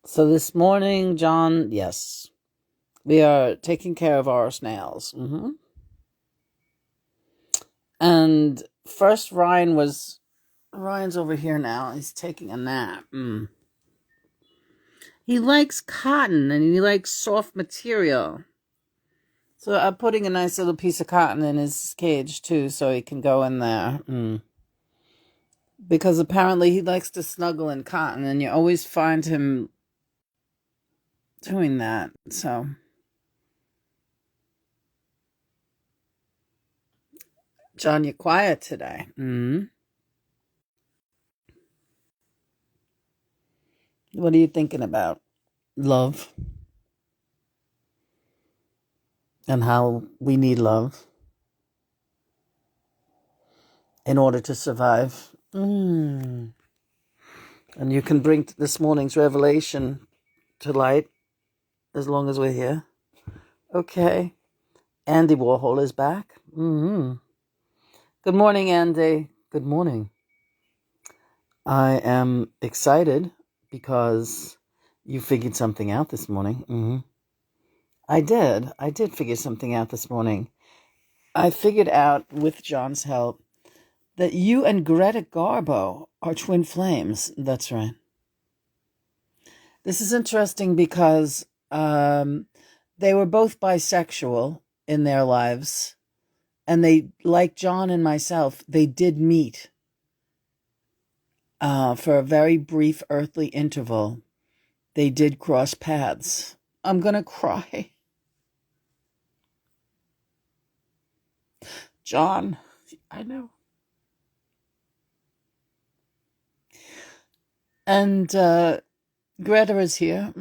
So this morning, John, yes, we are taking care of our snails. And first Ryan's over here now. He's taking a nap. He likes cotton and he likes soft material. So I'm putting a nice little piece of cotton in his cage too, so he can go in there. Because apparently he likes to snuggle in cotton, and you always find him doing that. So, John, you're quiet today. What are you thinking about? Love. And how we need love in order to survive. And you can bring this morning's revelation to light as long as we're here. Okay. Andy Warhol is back. Good morning, Andy. Good morning. I am excited because you figured something out this morning. I did figure something out this morning. I figured out, with John's help, that you and Greta Garbo are twin flames. That's right. This is interesting because they were both bisexual in their lives, and they, like John and myself, they did meet for a very brief earthly interval. They did cross paths. I'm gonna cry. John, I know. And Greta is here.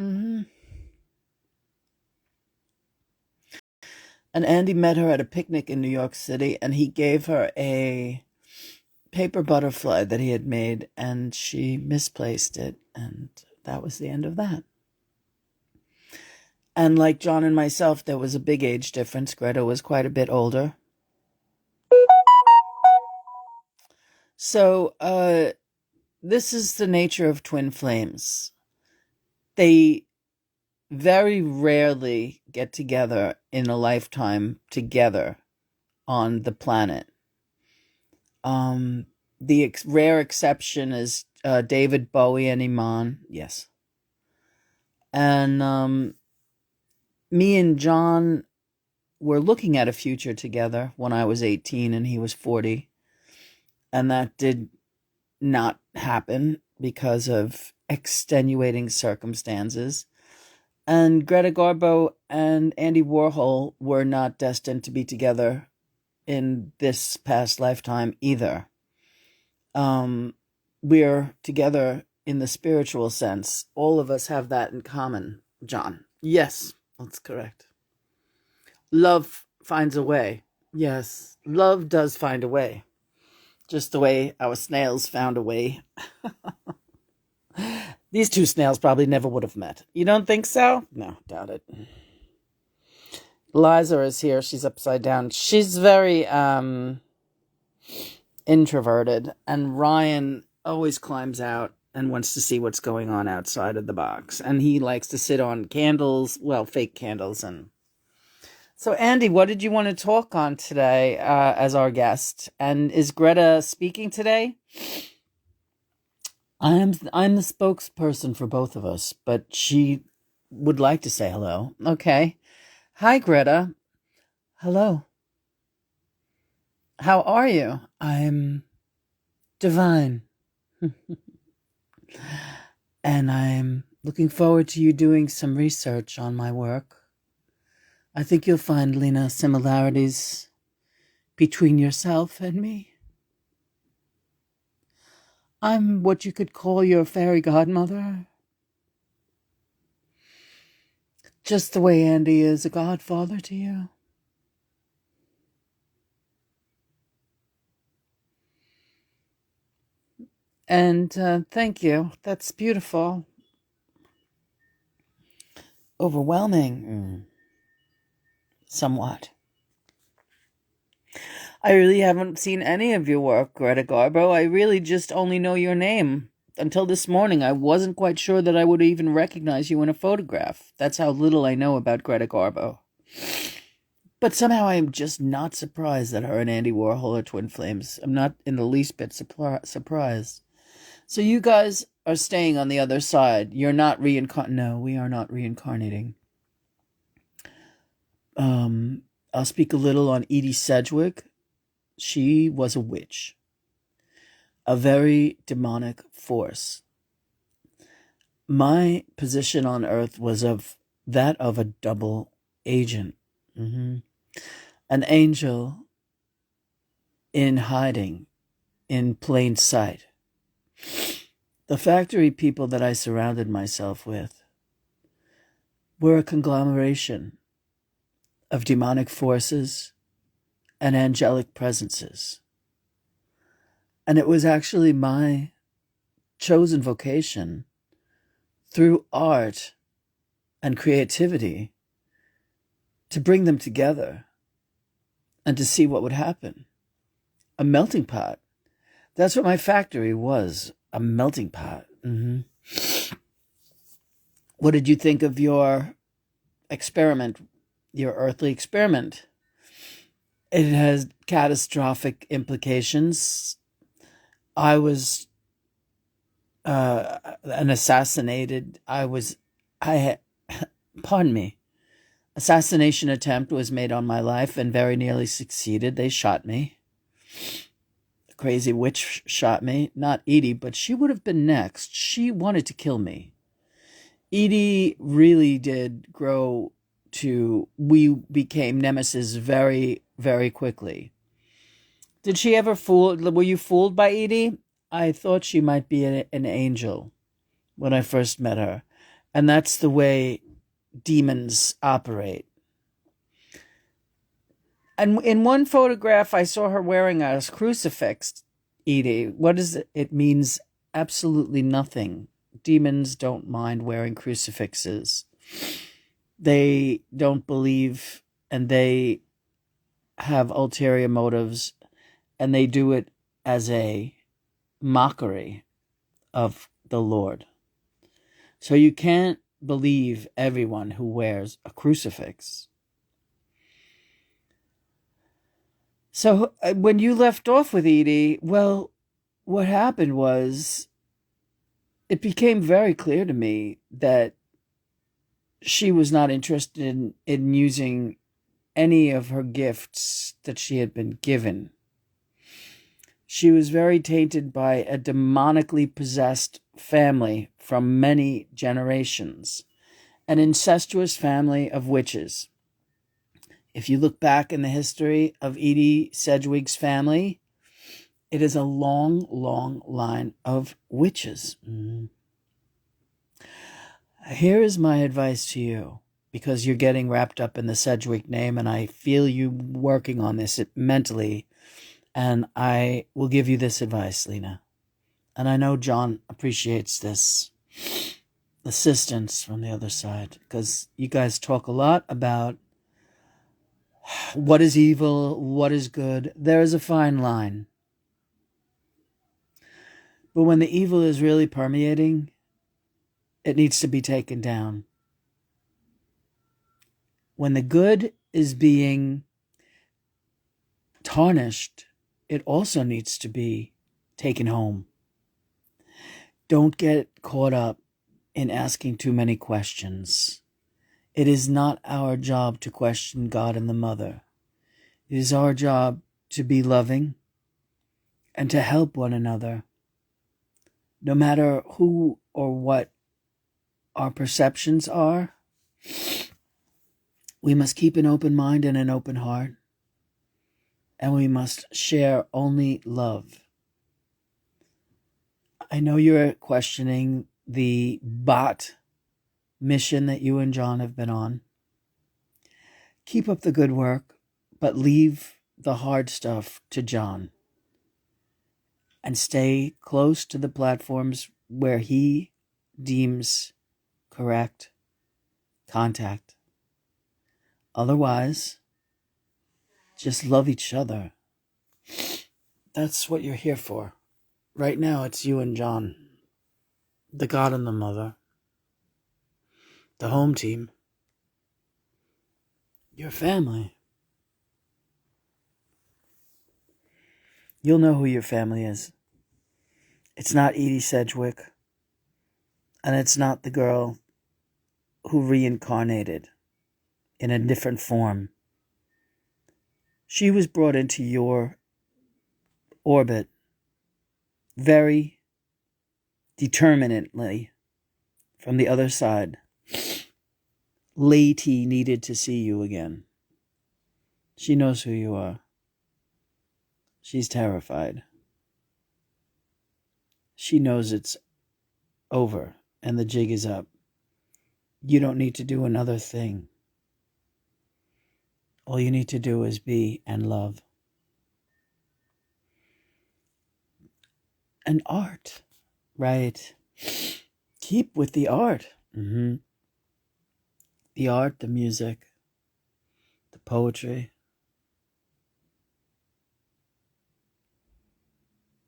And Andy met her at a picnic in New York City, and he gave her a paper butterfly that he had made, and she misplaced it, and that was the end of that. And like John and myself, there was a big age difference. Greta was quite a bit older. So this is the nature of twin flames. They very rarely get together in a lifetime together on the planet. The rare exception is David Bowie and Iman. Yes. And me and John were looking at a future together when I was 18 and he was 40. And that did not happen because of extenuating circumstances. And Greta Garbo and Andy Warhol were not destined to be together in this past lifetime either. We're together in the spiritual sense. All of us have that in common, John. Yes, that's correct. Love finds a way. Yes, love does find a way. Just the way our snails found a way. These two snails probably never would have met. You don't think so? No, doubt it. Liza is here. She's upside down. She's very introverted, and Ryan always climbs out and wants to see what's going on outside of the box. And he likes to sit on candles, well, fake candles. And so, Andy, what did you want to talk on today as our guest? And is Greta speaking today? I'm the spokesperson for both of us, but she would like to say hello. Okay. Hi, Greta. Hello. How are you? I'm divine. And I'm looking forward to you doing some research on my work. I think you'll find, Lena, similarities between yourself and me. I'm what you could call your fairy godmother. Just the way Andy is a godfather to you. And thank you. That's beautiful. Overwhelming. Somewhat. I really haven't seen any of your work, Greta Garbo. I really just only know your name. until this morning, I wasn't quite sure that I would even recognize you in a photograph. That's how little I know about Greta Garbo. But somehow I am just not surprised that her and Andy Warhol are twin flames. I'm not in the least bit surprised. So you guys are staying on the other side. You're not No, we are not reincarnating. I'll speak a little on Edie Sedgwick. She was a witch. A very demonic force. My position on Earth was of that of a double agent. Mm-hmm. An angel in hiding, in plain sight. The factory people that I surrounded myself with were a conglomeration of demonic forces and angelic presences. And it was actually my chosen vocation through art and creativity to bring them together and to see what would happen. A melting pot. That's what my factory was, a melting pot. Mm-hmm. What did you think of your experiment, your earthly experiment? It has catastrophic implications. I was assassinated. Pardon me. Assassination attempt was made on my life and very nearly succeeded. They shot me. The crazy witch shot me. Not Edie, but she would have been next. She wanted to kill me. Edie really did grow to... We became nemesis very, very quickly. Did she ever Were you fooled by Edie? I thought she might be an angel when I first met her. And that's the way demons operate. And in one photograph, I saw her wearing a crucifix, Edie. What is it? It means absolutely nothing. Demons don't mind wearing crucifixes. They don't believe, and they have ulterior motives, and they do it as a mockery of the Lord. So you can't believe everyone who wears a crucifix. So when you left off with Edie, well, what happened was it became very clear to me that she was not interested in using any of her gifts that she had been given. She was very tainted by a demonically possessed family from many generations, an incestuous family of witches. If you look back in the history of Edie Sedgwick's family, it is a long, long line of witches. Mm. Here is my advice to you, because you're getting wrapped up in the Sedgwick name, and I feel you working on this mentally, and I will give you this advice, Lena. And I know John appreciates this assistance from the other side, because you guys talk a lot about what is evil, what is good. There is a fine line. But when the evil is really permeating, it needs to be taken down. When the good is being tarnished, it also needs to be taken home. Don't get caught up in asking too many questions. It is not our job to question God and the Mother. It is our job to be loving and to help one another, no matter who or what our perceptions are. We must keep an open mind and an open heart, and we must share only love. I know you're questioning the bot mission that you and John have been on. Keep up the good work, but leave the hard stuff to John. And stay close to the platforms where he deems correct contact. Otherwise, just love each other. That's what you're here for. Right now, it's you and John. the God and the Mother, the home team, your family. You'll know who your family is. It's not Edie Sedgwick, and it's not the girl who reincarnated in a different form. She was brought into your orbit very determinately from the other side. Lady needed to see you again. She knows who you are. She's terrified. She knows it's over and the jig is up. You don't need to do another thing. All you need to do is be and love. And art, right? Keep with the art. The art, the music, the poetry.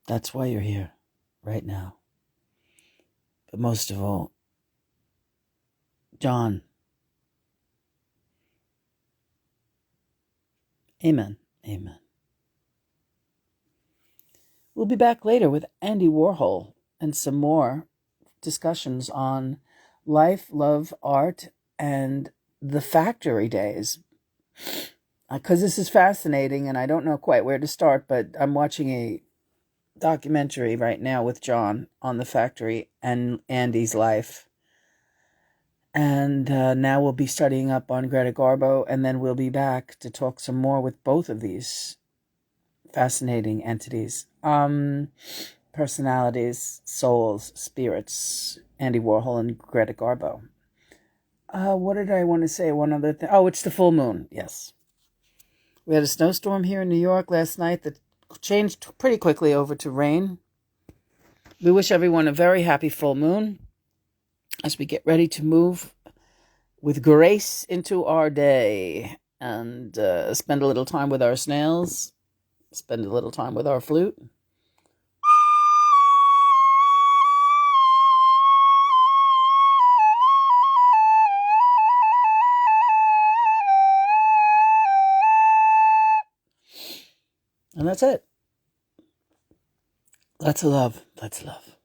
That's why you're here right now. But most of all, John. Amen. Amen. We'll be back later with Andy Warhol and some more discussions on life, love, art, and the factory days. Because this is fascinating and I don't know quite where to start, but I'm watching a documentary right now with John on the factory and Andy's life. And now we'll be studying up on Greta Garbo, and then we'll be back to talk some more with both of these fascinating entities. Personalities, souls, spirits, Andy Warhol and Greta Garbo. What did I want to say? One other thing. Oh, it's the full moon. Yes. We had a snowstorm here in New York last night that changed pretty quickly over to rain. We wish everyone a very happy full moon as we get ready to move with grace into our day and spend a little time with our snails, spend a little time with our flute. And that's it. Lots of love. Lots of love.